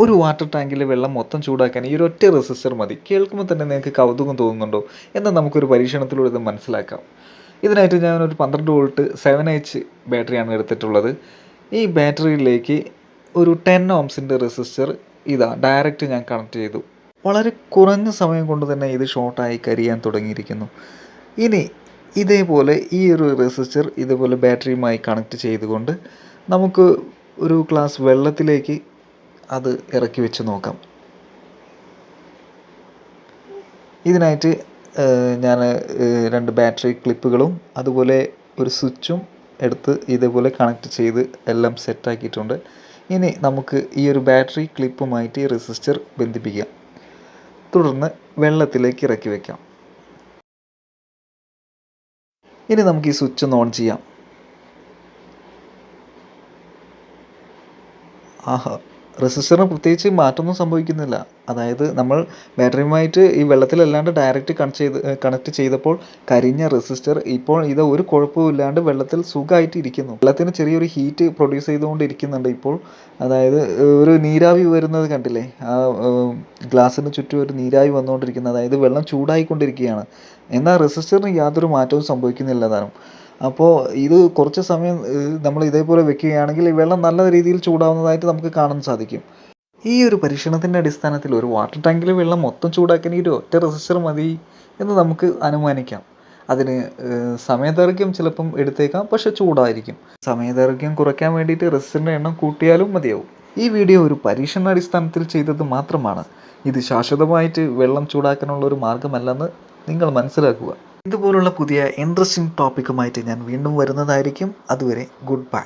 ഒരു വാട്ടർ ടാങ്കിലെ വെള്ളം മൊത്തം ചൂടാക്കാൻ ഈ ഒരു ഒറ്റ റെസിസ്റ്റർ മതി. കേൾക്കുമ്പോൾ തന്നെ നിങ്ങൾക്ക് കൗതുകം തോന്നുന്നുണ്ടോ? എന്നാൽ നമുക്കൊരു പരീക്ഷണത്തിലൂടെ ഇത് മനസ്സിലാക്കാം. ഇതിനായിട്ട് ഞാനൊരു 12 വോൾട്ട് 7H ബാറ്ററിയാണ് എടുത്തിട്ടുള്ളത്. ഈ ബാറ്ററിയിലേക്ക് ഒരു 10 ഓംസിൻ്റെ റെസിസ്റ്റർ ഡയറക്റ്റ് ഞാൻ കണക്ട് ചെയ്തു. വളരെ കുറഞ്ഞ സമയം കൊണ്ട് തന്നെ ഇത് ഷോർട്ടായി കരിയാൻ തുടങ്ങിയിരിക്കുന്നു. ഇനി ഇതേപോലെ ഈ ഒരു റെസിസ്റ്റർ ഇതേപോലെ ബാറ്ററിയുമായി കണക്ട് ചെയ്തുകൊണ്ട് നമുക്ക് ഒരു ഗ്ലാസ് വെള്ളത്തിലേക്ക് അത് ഇറക്കി വെച്ച് നോക്കാം. ഇതിനായിട്ട് ഞാൻ 2 ബാറ്ററി ക്ലിപ്പുകളും അതുപോലെ ഒരു സ്വിച്ചും എടുത്ത് ഇതേപോലെ കണക്ട് ചെയ്ത് എല്ലാം സെറ്റാക്കിയിട്ടുണ്ട്. ഇനി നമുക്ക് ഈ ഒരു ബാറ്ററി ക്ലിപ്പുമായിട്ട് ഈ റെസിസ്റ്റർ ബന്ധിപ്പിക്കാം. തുടർന്ന് വെള്ളത്തിലേക്ക് ഇറക്കി വയ്ക്കാം. ഇനി നമുക്ക് ഈ സ്വിച്ച് ഒന്ന് ഓൺ ചെയ്യാം. റെസിസ്റ്ററിന് പ്രത്യേകിച്ച് മാറ്റമൊന്നും സംഭവിക്കുന്നില്ല. അതായത് നമ്മൾ ബാറ്ററിയുമായിട്ട് ഈ വെള്ളത്തിലല്ലാണ്ട് ഡയറക്റ്റ് കണക്ട് ചെയ്തപ്പോൾ കരിഞ്ഞ റെസിസ്റ്റർ ഇപ്പോൾ ഇത് ഒരു കുഴപ്പമില്ലാണ്ട് വെള്ളത്തിൽ സുഖമായിട്ട് ഇരിക്കുന്നു. വെള്ളത്തിന് ചെറിയൊരു ഹീറ്റ് പ്രൊഡ്യൂസ് ചെയ്തുകൊണ്ടിരിക്കുന്നുണ്ട് ഇപ്പോൾ. അതായത് ഒരു നീരാവി വരുന്നത് കണ്ടില്ലേ? ആ ഗ്ലാസ്സിന് ചുറ്റും ഒരു നീരാവി വന്നുകൊണ്ടിരിക്കുന്നത്, അതായത് വെള്ളം ചൂടായിക്കൊണ്ടിരിക്കുകയാണ്. എന്നാൽ റെസിസ്റ്ററിന് യാതൊരു മാറ്റവും സംഭവിക്കുന്നില്ല താനും. അപ്പോൾ ഇത് കുറച്ച് സമയം നമ്മൾ ഇതേപോലെ വെക്കുകയാണെങ്കിൽ ഈ വെള്ളം നല്ല രീതിയിൽ ചൂടാവുന്നതായിട്ട് നമുക്ക് കാണാൻ സാധിക്കും. ഈ ഒരു പരീക്ഷണത്തിൻ്റെ അടിസ്ഥാനത്തിൽ ഒരു വാട്ടർ ടാങ്കിലെ വെള്ളം മൊത്തം ചൂടാക്കാൻ ഈ ഒരു ഒറ്റ റെസിസ്റ്റർ മതി എന്ന് നമുക്ക് അനുമാനിക്കാം. അതിന് സമയദൈർഘ്യം ചിലപ്പം എടുത്തേക്കാം, പക്ഷെ ചൂടായിരിക്കും. സമയദൈർഘ്യം കുറയ്ക്കാൻ വേണ്ടിയിട്ട് റെസിസ്റ്ററിൻ്റെ എണ്ണം കൂട്ടിയാലും മതിയാവും. ഈ വീഡിയോ ഒരു പരീക്ഷണാടിസ്ഥാനത്തിൽ ചെയ്തത് മാത്രമാണ്. ഇത് ശാശ്വതമായിട്ട് വെള്ളം ചൂടാക്കാനുള്ള ഒരു മാർഗ്ഗമല്ലെന്ന് നിങ്ങൾ മനസ്സിലാക്കുക. ഇതുപോലുള്ള പുതിയ ഇൻട്രസ്റ്റിംഗ് ടോപ്പിക്കുമായിട്ട് ഞാൻ വീണ്ടും വരുന്നതായിരിക്കും. അതുവരെ ഗുഡ് ബൈ.